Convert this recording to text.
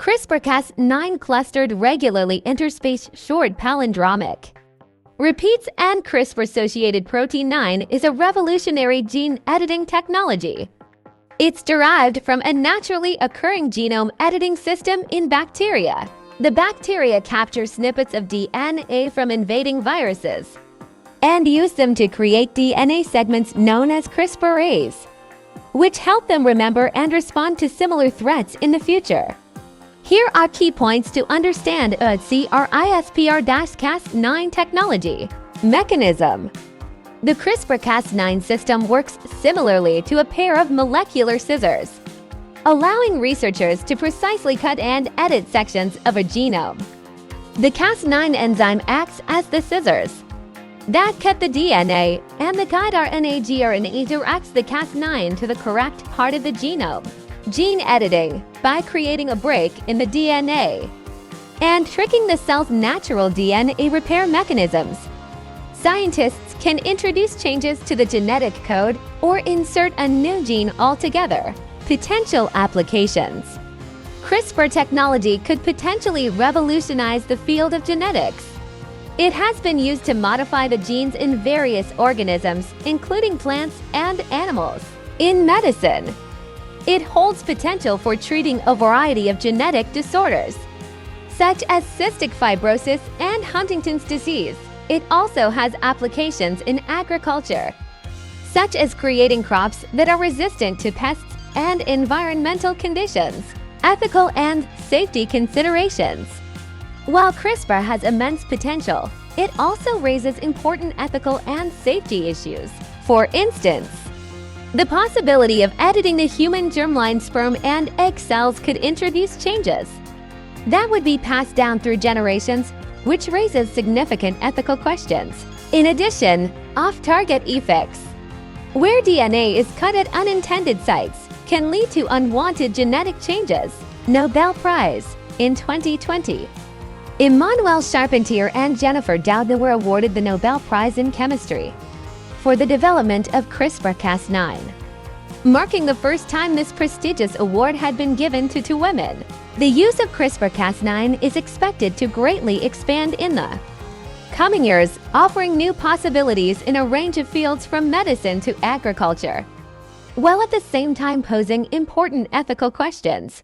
CRISPR-Cas9 clustered regularly interspaced short palindromic repeats and CRISPR-associated protein 9 is a revolutionary gene editing technology. It's derived from a naturally occurring genome editing system in bacteria. The bacteria capture snippets of DNA from invading viruses and use them to create DNA segments known as CRISPRase, which help them remember and respond to similar threats in the future. Here are key points to understand a CRISPR-Cas9 technology. Mechanism. The CRISPR-Cas9 system works similarly to a pair of molecular scissors, allowing researchers to precisely cut and edit sections of a genome. The Cas9 enzyme acts as the scissors that cut the DNA, and the guide RNA gRNA directs the Cas9 to the correct part of the genome. Gene editing, by creating a break in the DNA and tricking the cell's natural DNA repair mechanisms. Scientists can introduce changes to the genetic code or insert a new gene altogether. Potential applications. CRISPR technology could potentially revolutionize the field of genetics. It has been used to modify the genes in various organisms, including plants and animals. In medicine, it holds potential for treating a variety of genetic disorders, such as cystic fibrosis and Huntington's disease. It also has applications in agriculture, such as creating crops that are resistant to pests and environmental conditions. Ethical and safety considerations. While CRISPR has immense potential, it also raises important ethical and safety issues. For instance, the possibility of editing the human germline sperm and egg cells could introduce changes that would be passed down through generations, which raises significant ethical questions. In addition, off-target effects, where DNA is cut at unintended sites, can lead to unwanted genetic changes. Nobel Prize in 2020. Emmanuel Charpentier and Jennifer Doudna were awarded the Nobel Prize in Chemistry for the development of CRISPR-Cas9, marking the first time this prestigious award had been given to two women. The use of CRISPR-Cas9 is expected to greatly expand in the coming years, offering new possibilities in a range of fields from medicine to agriculture, while at the same time posing important ethical questions.